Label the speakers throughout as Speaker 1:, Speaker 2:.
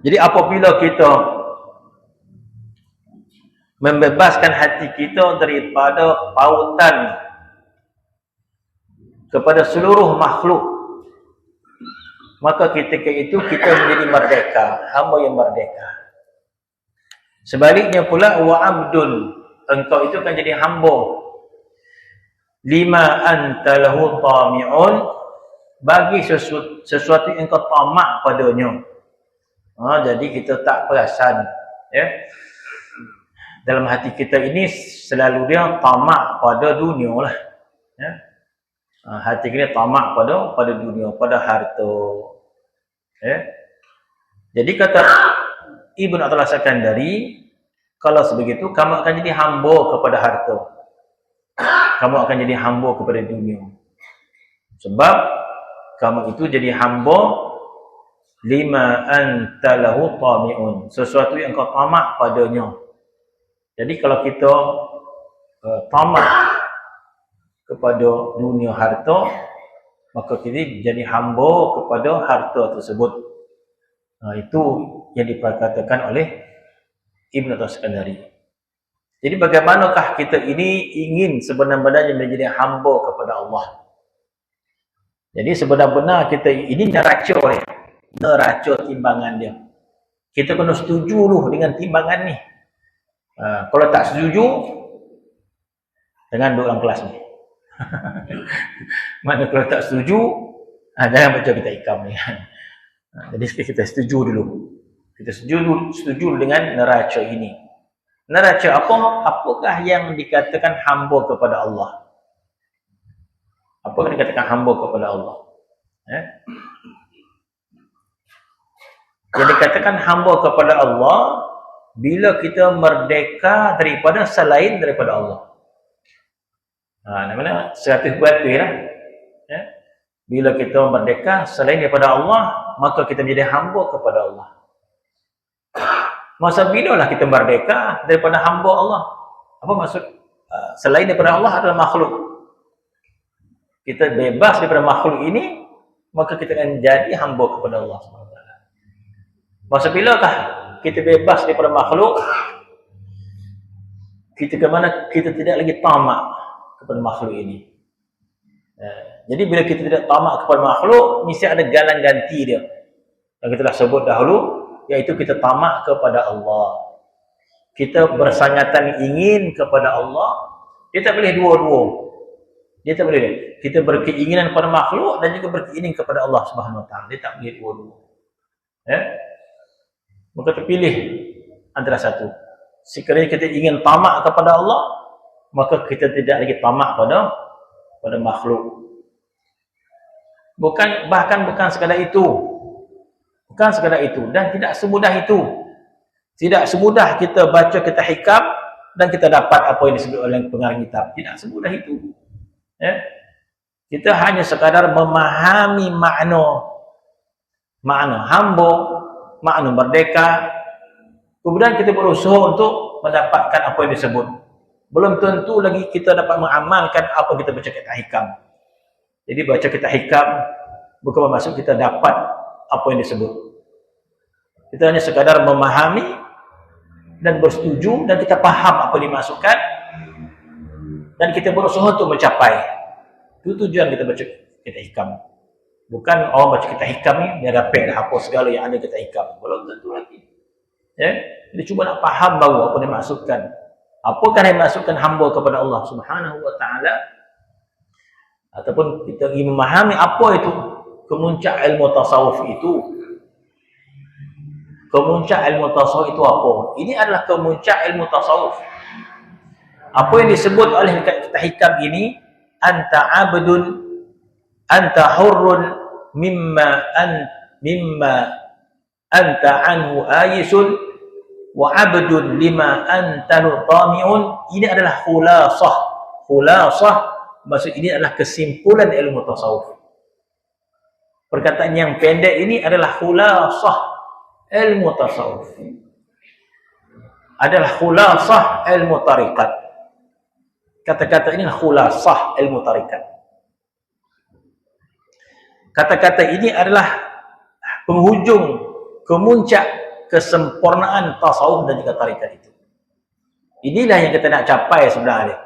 Speaker 1: Jadi apabila kita membebaskan hati kita daripada pautan kepada seluruh makhluk, maka ketika itu kita menjadi merdeka, hamba yang merdeka. Sebaliknya pula, wa abdun, engkau itu akan jadi hamba, lima anta lahu tami'un, bagi sesuatu yang kau tamak padanya. Jadi kita tak perasan, ya. Dalam hati kita ini selalu dia tamak pada dunia lah, ya. Hati kita tamak pada dunia, pada harta, ya. Jadi kata Ibn Athaillah Sakandari, kalau sebegitu kamu akan jadi hamba kepada harta, kamu akan jadi hamba kepada dunia. Sebab kamu itu jadi hamba lima anta lahu tami'un, sesuatu yang kau tamak padanya. Jadi kalau kita tamak kepada dunia harta, maka kita jadi hamba kepada harta tersebut. Itu yang diperkatakan oleh Ibn Athaillah Sakandari. Jadi bagaimanakah kita ini ingin sebenar-benarnya menjadi hamba kepada Allah? Jadi sebenar-benar kita ini neraca timbangan dia. Kita kena setuju dulu dengan timbangan ni. Kalau tak setuju, jangan duduk dalam kelas ni. Mana kalau tak setuju, jangan baca kita ikam ni. Jadi kita setuju dulu. Kita setuju dengan neraca ini. Neraca apa? Apakah yang dikatakan hamba kepada Allah? Apa yang dikatakan hamba kepada Allah? Yang dikatakan hamba kepada Allah bila kita merdeka daripada selain daripada Allah. Namanya 100% lah. Bila kita merdeka selain daripada Allah, maka kita menjadi hamba kepada Allah. Masa bila lah kita merdeka daripada hamba Allah? Apa maksud? Selain daripada Allah adalah makhluk. Kita bebas daripada makhluk ini, maka kita akan jadi hamba kepada Allah SWT. Masa bilakah kita bebas daripada makhluk? Kita ke mana kita tidak lagi tamak kepada makhluk ini. Jadi bila kita tidak tamak kepada makhluk, mesti ada galang ganti dia. Yang kita dah sebut dahulu, iaitu kita tamak kepada Allah. Kita bersangatan ingin kepada Allah. Dia tak boleh dua-dua. Dia tak boleh. Kita berkeinginan kepada makhluk dan juga berkeinginan kepada Allah Subhanahu Wa Taala. Dia tak boleh dua-dua. Maka terpilih antara satu. Sekiranya kita ingin tamak kepada Allah, maka kita tidak lagi tamak pada makhluk. Bahkan bukan sekadar itu. Bukan sekadar itu. Dan tidak semudah itu. Tidak semudah kita baca kitab hikam dan kita dapat apa yang disebut oleh pengarang kitab. Tidak semudah itu. Kita hanya sekadar memahami makna hamba, makna merdeka. Kemudian kita berusaha untuk mendapatkan apa yang disebut. Belum tentu lagi kita dapat mengamalkan apa yang kita baca kitab hikam. Jadi baca kitab hikam bukan bermaksud kita dapat apa yang disebut. Kita hanya sekadar memahami dan bersetuju dan kita faham apa yang dimasukkan dan kita berusaha untuk mencapai. Itu tujuan kita baca kitab hikam. Bukan orang baca kitab hikam ni dia dapat dah apa segala yang ada kitab hikam. Belum tentu lagi. Jadi cuba nak faham bahawa apa yang dimasukkan. Apakah yang dimasukkan hamba kepada Allah Subhanahu Wa Taala? Ataupun kita ingin memahami apa itu kemuncak ilmu tasawuf itu. Kemuncak ilmu tasawuf itu apa? Ini adalah kemuncak ilmu tasawuf. Apa yang disebut oleh kitab hikam ini, anta abdun, anta hurrun mimma anta anhu ayisun wa abdun lima anta tami'un. Ini adalah khulasah. Maksud ini adalah kesimpulan ilmu tasawuf. Perkataan yang pendek ini adalah khulasah ilmu tasawuf. Adalah khulasah ilmu tarikat. Kata-kata ini adalah khulasah ilmu tarikat. Kata-kata ini adalah penghujung, kemuncak kesempurnaan tasawuf dan juga tarekat itu. Inilah yang kita nak capai sebenarnya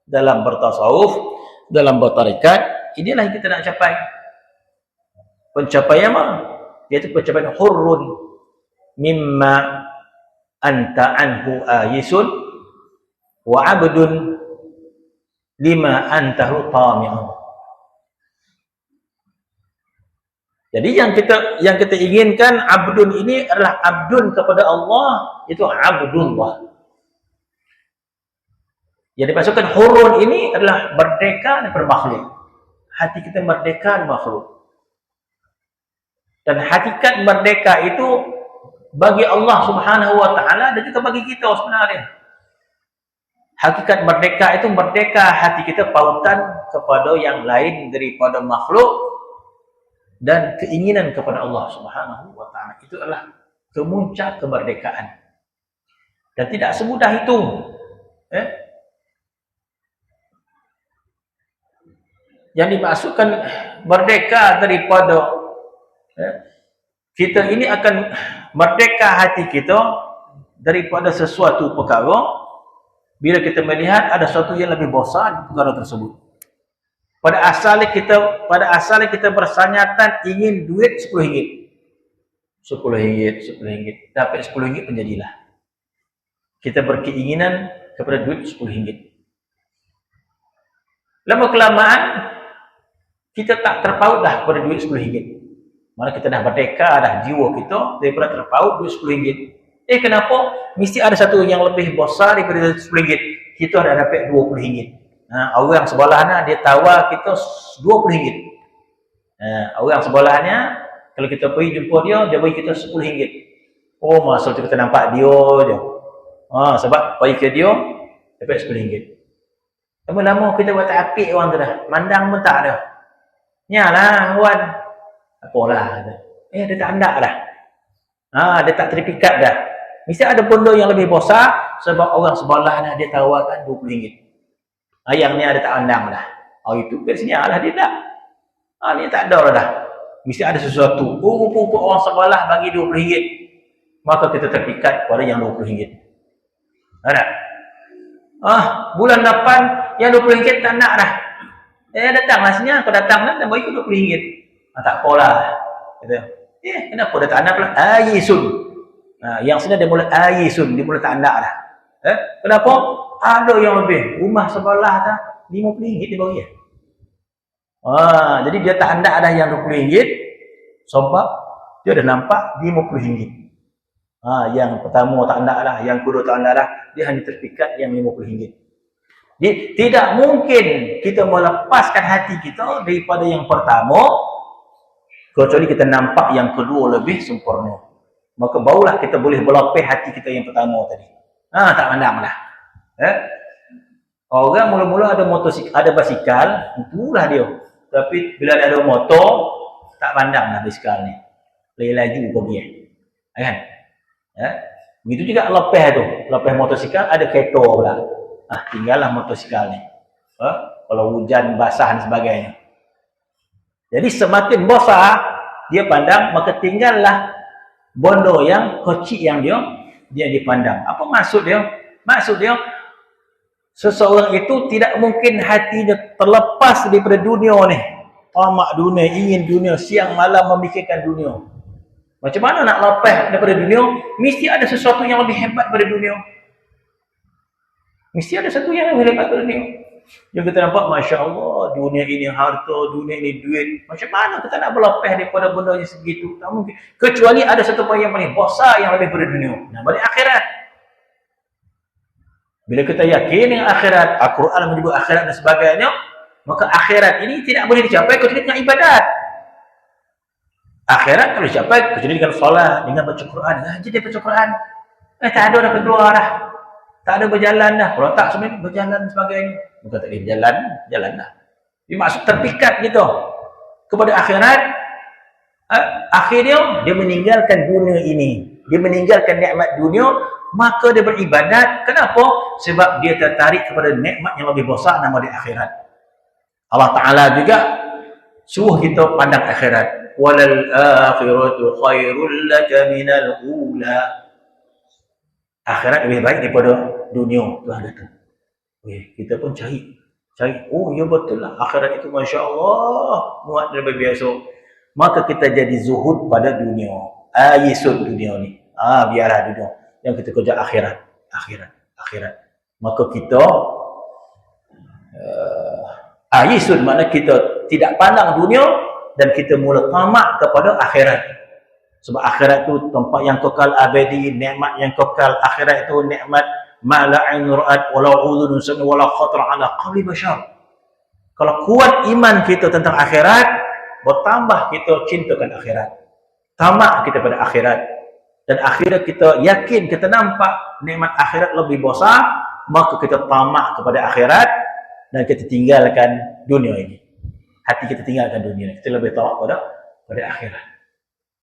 Speaker 1: dalam bertasawuf, dalam bertarekat. Inilah yang kita nak capai. Pencapaian apa? Iaitu pencapaian hurrun mimma anta anhu ayisun wa abdun lima antahu tami'un. Jadi yang kita inginkan abdun ini adalah abdun kepada Allah, itu abdullah. Yang dimaksudkan hurun ini adalah merdeka daripada makhluk. Hati kita merdeka dari makhluk. Dan hakikat merdeka itu bagi Allah Subhanahu wa taala dan juga bagi kita sebenarnya. Hakikat merdeka itu merdeka hati kita pautan kepada yang lain daripada makhluk dan keinginan kepada Allah Subhanahu wa taala. Itu adalah kemuncak kemerdekaan. Dan tidak semudah itu. Yang dimaksudkan merdeka daripada kita ini akan merdeka hati kita daripada sesuatu perkara bila kita melihat ada sesuatu yang lebih besar di perkara tersebut. Pada asalnya kita bersanyatan ingin duit RM10. RM10. Dapat RM10 menjadilah. Kita berkeinginan kepada duit RM10. Lama kelamaan kita tak terpaut dah pada duit RM10. Mana kita dah merdeka dah jiwa kita daripada terpaut duit RM10. Kenapa? Mesti ada satu yang lebih besar daripada RM10. Kita dah dapat RM20. Orang sebelahnya dia tawar kita RM20. Orang sebelahnya kalau kita pergi jumpa dia bagi kita RM10. Oh, masa tu kita nampak dia je. Sebab pergi ke dia dapat RM10. Lama-lama kita buat tak apik orang tu dah. Mandang pun tak ada. Nyalah Wan. Apalah. Dia tak andak dah. Dia tak teripikat dah. Mesti ada benda yang lebih besar sebab orang sebelahnya dia tawarkan RM20. Yang ni ada tak andang dah. Itu biasanya lah dia tak. Ni tak ada dah. Mesti ada sesuatu. Rupa-rupa orang sebelah bagi RM20. Maka kita terpikat pada yang RM20. Ada? Bulan 8 yang RM20 tak nak dah. Datang lah sini. Kau datang lah, dan bagi RM20. Tak apalah. Kenapa dia tak nak pula? Ayisun. Yang sini dia mula ayisun. Dia mula tak nak dah. Kenapa? Ada yang lebih. Rumah sebelah tak RM50 dia bagi. Jadi dia tak nak dah yang RM20. Sebab dia dah nampak RM50. Yang pertama tak nak dah. Yang kedua tak nak dah. Dia hanya terpikat yang RM50. Jadi tidak mungkin kita melepaskan hati kita daripada yang pertama kecuali kita nampak yang kedua lebih sempurna. Maka barulah kita boleh berlepih hati kita yang pertama tadi. Tak pandang dah. Orang mula-mula ada motosikal, ada basikal, itulah dia. Tapi bila ada motor, tak pandang dah basikal ni. Laju pergi. Kan? Begitu juga lepih tu. Lepih motosikal ada kereta pula. Tinggallah motosikal ni. Kalau hujan, basah dan sebagainya. Jadi semakin besar dia pandang, maka tinggallah benda yang kecil yang dia dipandang. Apa maksud dia? Maksud dia seseorang itu tidak mungkin hatinya terlepas daripada dunia ni. Tamak dunia, ingin dunia, siang malam memikirkan dunia. Macam mana nak lepas daripada dunia? Mesti ada sesuatu yang lebih hebat daripada dunia. Mesti ada sesuatu yang lebih hebat daripada dunia. Yang kita nampak, Masya Allah, dunia ini harta, dunia ini duit. Macam mana kita nak berlepas daripada benda yang segitu? Tak mungkin. Kecuali ada satu yang paling besar yang lebih daripada dunia. Dari akhirat. Bila kita yakin dengan akhirat, Al-Quran menyebut akhirat dan sebagainya, maka akhirat ini tidak boleh dicapai kecuali dengan ibadat. Akhirat kalau dicapai kecuali dengan solat, dengan baca Quran. Jadi dia baca Quran. Tak ada dah keluar dah. Tak ada berjalan dah. Kalau tak sebenarnya berjalan dan sebagainya. Bukan tak boleh berjalan, jalan dah. Dia maksud terpikat gitu kepada akhirat. Akhirnya dia meninggalkan dunia ini. Dia meninggalkan nikmat dunia, maka dia beribadat. Kenapa? Sebab dia tertarik kepada nikmat yang lebih besar nama di akhirat. Allah Ta'ala juga suruh kita pandang akhirat. walal akhiratu khairul laka minal ula. Akhirat lebih baik daripada dunia. Tuhan kata. Kita pun cari. Oh, ya betul lah. Akhirat itu Masya Allah muat lebih biasa. Maka kita jadi zuhud pada dunia. Yesud dunia ni. Biarlah dunia. Yang kita kerja akhirat. Maka kita yesud makna kita tidak pandang dunia dan kita mula tamak kepada akhirat. Sebab akhirat itu tempat yang kekal abadi, nikmat yang kekal. Akhirat itu nikmat ma la 'ain ra'at wa la udhun sami'at wa la khatar 'ala qalbi bashar. Kalau kuat iman kita tentang akhirat, bertambah kita cintakan akhirat. Tamak kita pada akhirat. Dan akhirat kita yakin, kita nampak nikmat akhirat lebih besar, maka kita tamak kepada akhirat dan kita tinggalkan dunia ini. Hati kita tinggalkan dunia ini. Kita lebih tamak pada akhirat.